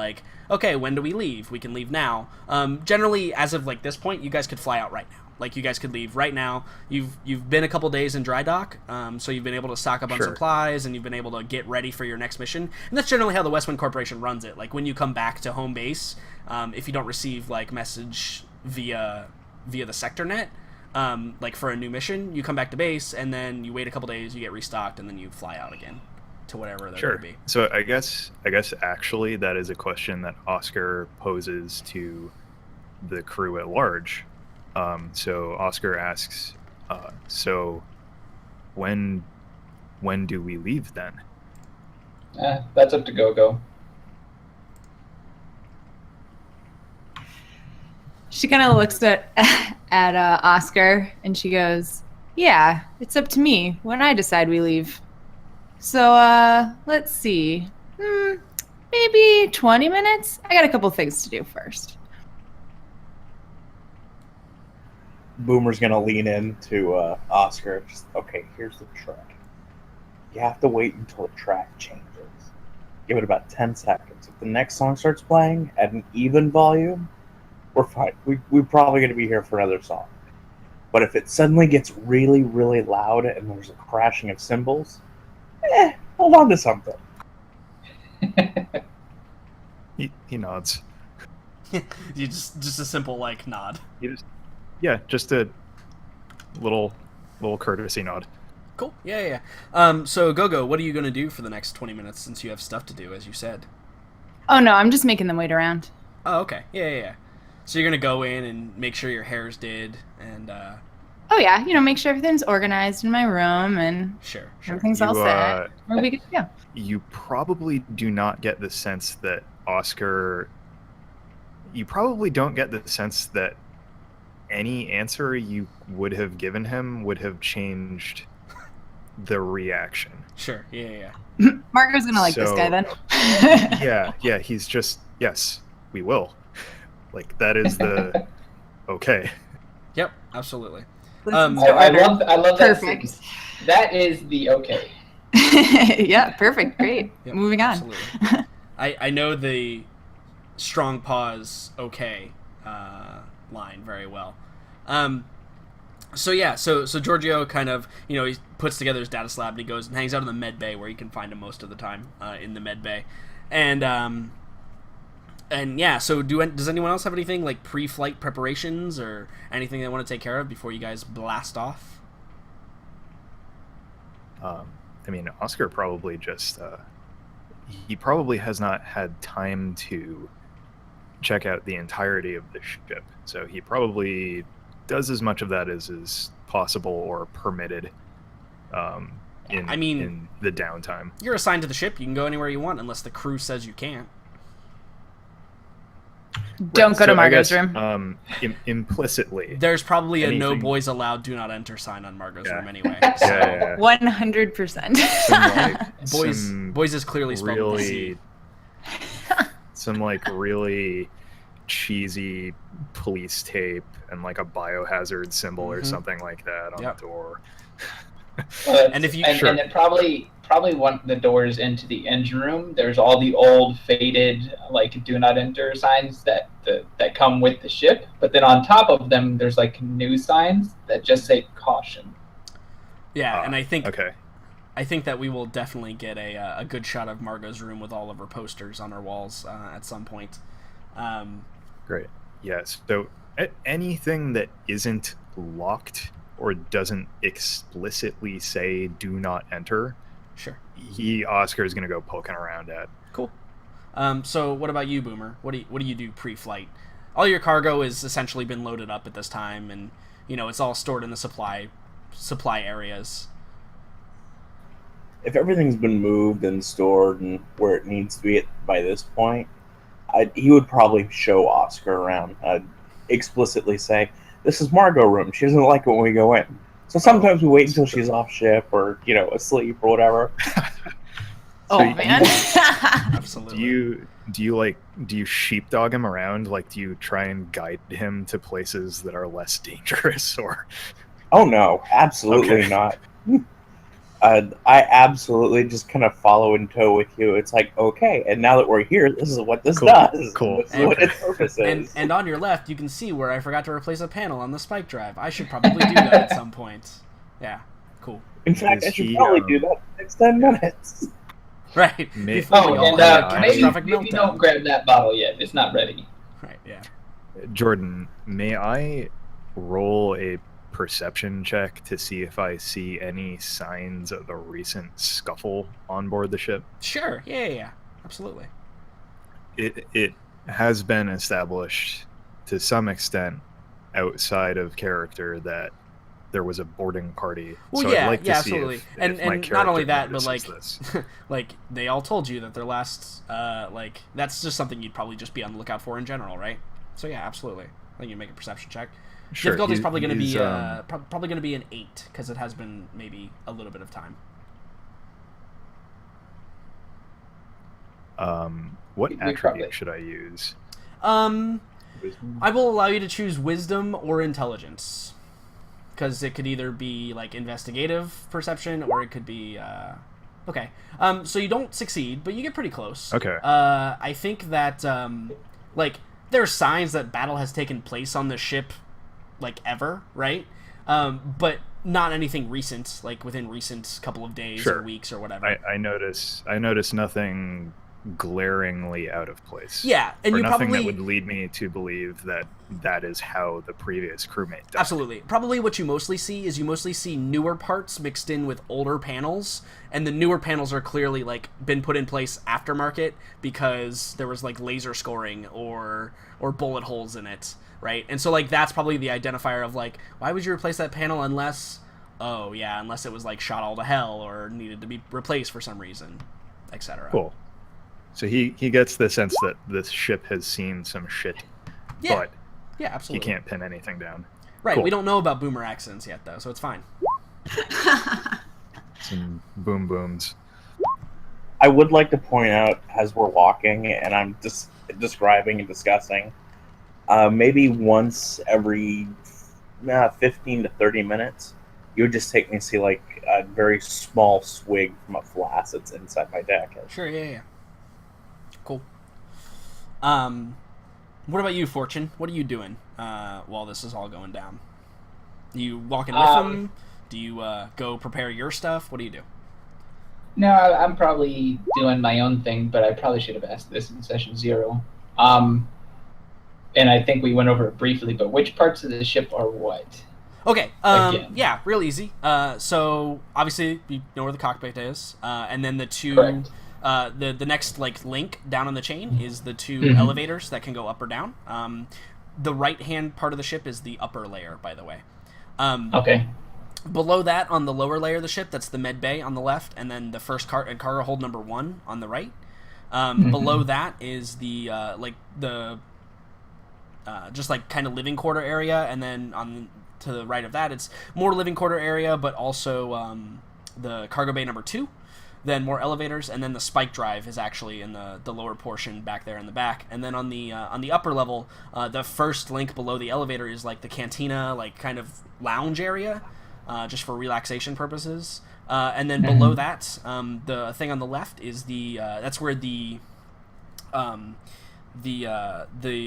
Speaker 1: okay, when do we leave? We can leave now. Generally, as of this point, you guys could fly out right now. You guys could leave right now. You've been a couple days in dry dock, so you've been able to stock up on supplies, and you've been able to get ready for your next mission. And that's generally how the Westwind Corporation runs it. When you come back to home base, if you don't receive message via the sector net, for a new mission, you come back to base, and then you wait a couple days, you get restocked, and then you fly out again to whatever that would be.
Speaker 3: So I guess actually that is a question that Oscar poses to the crew at large. So Oscar asks, so when do we leave then?
Speaker 2: That's up to Go-Go.
Speaker 4: She kind of looks at Oscar, and she goes, yeah, it's up to me when I decide we leave. So, let's see. Maybe 20 minutes? I got a couple things to do first.
Speaker 5: Boomer's gonna lean into Oscar. Okay, here's the trick. You have to wait until the track changes. Give it about 10 seconds. If the next song starts playing at an even volume, we're fine. We're probably gonna be here for another song. But if it suddenly gets really, really loud and there's a crashing of cymbals, hold on to something.
Speaker 3: He nods.
Speaker 1: You just a simple nod.
Speaker 3: Just a little courtesy nod.
Speaker 1: Cool. Yeah. So Go-Go, what are you going to do for the next 20 minutes since you have stuff to do, as you said?
Speaker 4: Oh, no, I'm just making them wait around.
Speaker 1: Oh, okay. Yeah. So you're going to go in and make sure your hair's did, and...
Speaker 4: Oh yeah, make sure everything's organized in my room and
Speaker 1: Sure.
Speaker 4: everything's all set. Or we could, yeah.
Speaker 3: You probably do not get the sense that Oscar. You probably don't get the sense that any answer you would have given him would have changed the reaction.
Speaker 1: Sure. Yeah.
Speaker 4: Marco's gonna like this guy then.
Speaker 3: Yeah. He's just, yes, we will. Like, that is the okay.
Speaker 1: Yep. Absolutely.
Speaker 2: I love that
Speaker 4: Perfect.
Speaker 2: sentence. That is the okay.
Speaker 4: Yeah, perfect. Great.
Speaker 1: Yep,
Speaker 4: Moving on.
Speaker 1: Absolutely. I know the strong pause okay line very well. So Giorgio kind of, he puts together his data slab and he goes and hangs out in the med bay where you can find him most of the time in the med bay. And yeah, so does anyone else have anything like pre-flight preparations or anything they want to take care of before you guys blast off?
Speaker 3: Oscar probably just he probably has not had time to check out the entirety of the ship, so he probably does as much of that as is possible or permitted in the downtime.
Speaker 1: You're assigned to the ship. You can go anywhere you want unless the crew says you can't.
Speaker 4: Don't go to Margot's room.
Speaker 3: Implicitly,
Speaker 1: there's probably
Speaker 3: anything...
Speaker 1: a no boys allowed, do not enter sign on Margot's room anyway.
Speaker 3: So. Yeah.
Speaker 4: 100%.
Speaker 1: Boys is clearly spelled with a C.
Speaker 3: Some really cheesy police tape and like a biohazard symbol or something like that on the door.
Speaker 1: And if you
Speaker 2: and then probably one of the doors into the engine room, there's all the old faded do not enter signs that come with the ship, but then on top of them there's new signs that just say caution.
Speaker 1: And I think
Speaker 3: okay.
Speaker 1: I think that we will definitely get a good shot of Margot's room with all of her posters on her walls at some point.
Speaker 3: Great. Yes. So anything that isn't locked or doesn't explicitly say "do not enter,"
Speaker 1: sure,
Speaker 3: Oscar is going to go poking around at.
Speaker 1: Cool. So what about you, Boomer? What do you do pre-flight? All your cargo has essentially been loaded up at this time, and it's all stored in the supply areas.
Speaker 5: If everything's been moved and stored and where it needs to be by this point, he would probably show Oscar around. Explicitly say, "This is Margot room. She doesn't like it when we go in." So sometimes we wait until she's off ship or asleep or whatever.
Speaker 4: Man.
Speaker 1: Absolutely.
Speaker 3: Do you sheepdog him around? Do you try and guide him to places that are less dangerous or?
Speaker 5: Oh no, absolutely not. I absolutely just kind of follow in tow with you. It's okay, and now that we're here, this is what this does.
Speaker 3: Cool.
Speaker 5: This is what its purpose is.
Speaker 1: And on your left, you can see where I forgot to replace a panel on the spike drive. I should probably do that at some point. Yeah, cool.
Speaker 5: In fact, I should probably do that in the next 10 minutes.
Speaker 1: Right.
Speaker 2: Maybe don't grab that bottle yet. It's not ready.
Speaker 1: Right, yeah.
Speaker 3: Jordan, may I roll a perception check to see if I see any signs of a recent scuffle on board the ship?
Speaker 1: Sure. Yeah. Absolutely.
Speaker 3: It has been established to some extent outside of character that there was a boarding party.
Speaker 1: Well,
Speaker 3: so
Speaker 1: yeah,
Speaker 3: I'd like to
Speaker 1: absolutely.
Speaker 3: See
Speaker 1: and
Speaker 3: if
Speaker 1: not only that, but
Speaker 3: this.
Speaker 1: they all told you that their last that's just something you'd probably just be on the lookout for in general, right? So yeah, absolutely. I think you make a perception check.
Speaker 3: Sure,
Speaker 1: Difficulty's probably going to be probably going to be an 8 because it has been maybe a little bit of time.
Speaker 3: What attribute should I use?
Speaker 1: I will allow you to choose wisdom or intelligence, because it could either be investigative perception or it could be okay. So you don't succeed, but you get pretty close.
Speaker 3: Okay.
Speaker 1: I think that there are signs that battle has taken place on the ship, ever, right? But not anything recent, within recent couple of days or weeks or whatever.
Speaker 3: I notice nothing glaringly out of place.
Speaker 1: Yeah, and
Speaker 3: or
Speaker 1: you
Speaker 3: nothing
Speaker 1: probably
Speaker 3: that would lead me to believe that that is how the previous crewmate died.
Speaker 1: absolutely. Probably what you mostly see is newer parts mixed in with older panels, and the newer panels are clearly like been put in place aftermarket because there was like laser scoring or bullet holes in it, right? And so like that's probably the identifier of like, why would you replace that panel unless it was like shot all to hell or needed to be replaced for some reason, etc.
Speaker 3: Cool. So he gets the sense that this ship has seen some shit,
Speaker 1: Yeah.
Speaker 3: but
Speaker 1: Yeah,
Speaker 3: he
Speaker 1: absolutely.
Speaker 3: can't pin anything down.
Speaker 1: Right,
Speaker 3: Cool.
Speaker 1: we don't know about boomer accidents yet, though, so it's fine.
Speaker 3: Some boom booms.
Speaker 5: I would like to point out as we're walking and I'm just describing and discussing, maybe once every 15 to 30 minutes, you would just take me to see like a very small swig from a flask that's inside my deck.
Speaker 1: Sure, yeah. Cool. What about you, Fortune? What are you doing while this is all going down? You walking with them? Do you go prepare your stuff? What do you do?
Speaker 2: No, I'm probably doing my own thing, but I probably should have asked this in session 0. And I think we went over it briefly, but which parts of the ship are what?
Speaker 1: Okay,
Speaker 2: Again.
Speaker 1: yeah, real easy. So, obviously, you know where the cockpit is, and then the two...
Speaker 2: Correct.
Speaker 1: The next like link down on the chain is the 2
Speaker 2: Mhm.
Speaker 1: elevators that can go up or down. The right hand part of the ship is the upper layer, by the way.
Speaker 2: Okay.
Speaker 1: Below that, on the lower layer of the ship, that's the med bay on the left, and then the first cargo hold number 1 on the right. Below that is the just like kind of living quarter area, and then on to the right of that, it's more living quarter area, but also the cargo bay number 2. Then more elevators, and then the spike drive is actually in the lower portion back there in the back. And then on the upper level, the first link below the elevator is like the cantina, like kind of lounge area, just for relaxation purposes. And then below that, the thing on the left is that's where the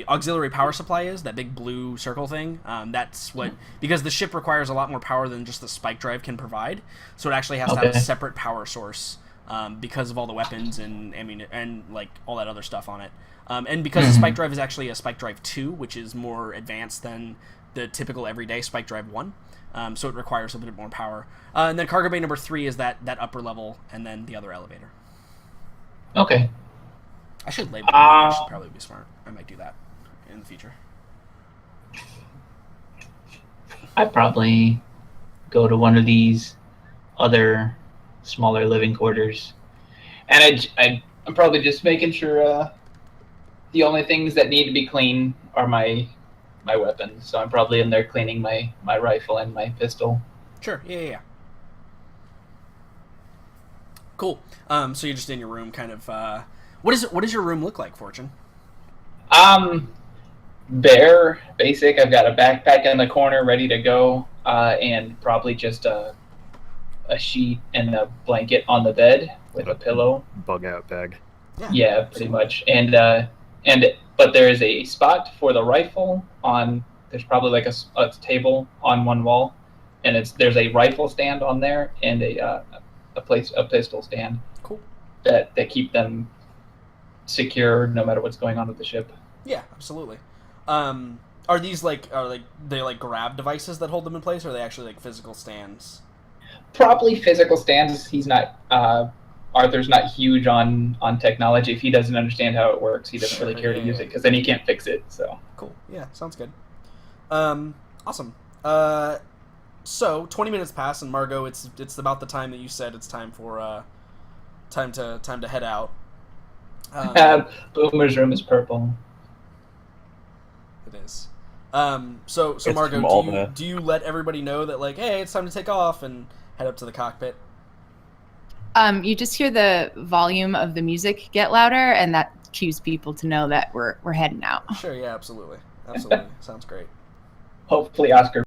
Speaker 1: auxiliary power supply is, that big blue circle thing. That's what, because the ship requires a lot more power than just the spike drive can provide, so it actually has to have a separate power source because of all the weapons and like all that other stuff on it. And because the spike drive is actually a spike drive 2, which is more advanced than the typical everyday spike drive 1, so it requires a bit more power. And then cargo bay number 3 is that upper level, and then the other elevator.
Speaker 2: Okay.
Speaker 1: I should label it. That should probably be smart. I might do that in the future.
Speaker 2: I'd probably go to one of these other smaller living quarters, and I'm probably just making sure the only things that need to be clean are my weapons. So I'm probably in there cleaning my rifle and my pistol.
Speaker 1: Sure. Yeah. Cool. So you're just in your room, kind of. What does your room look like, Fortune?
Speaker 2: Bare, basic. I've got a backpack in the corner ready to go, and probably just a sheet and a blanket on the bed with a pillow.
Speaker 3: Bug out bag.
Speaker 2: Yeah, pretty much. But there is a spot for the rifle on. There's probably like a table on one wall, and there's a rifle stand on there and a pistol stand.
Speaker 1: Cool.
Speaker 2: That keep them secure no matter what's going on with the ship.
Speaker 1: Yeah, absolutely. Are these are they like grab devices that hold them in place, or are they actually like physical stands?
Speaker 2: Probably physical stands. He's not. Arthur's not huge on technology. If he doesn't understand how it works, he doesn't really care to use it, because then he can't fix it. So
Speaker 1: cool. Yeah, sounds good. Awesome. So 20 minutes pass, and Margot, it's about the time that you said it's time for time to head out.
Speaker 2: Boomer's room is purple.
Speaker 1: It is. So Margot, do you let everybody know that like, hey, it's time to take off and head up to the cockpit?
Speaker 4: You just hear the volume of the music get louder, and that cues people to know that we're heading out.
Speaker 1: Sure, yeah, absolutely. Sounds great.
Speaker 2: Hopefully Oscar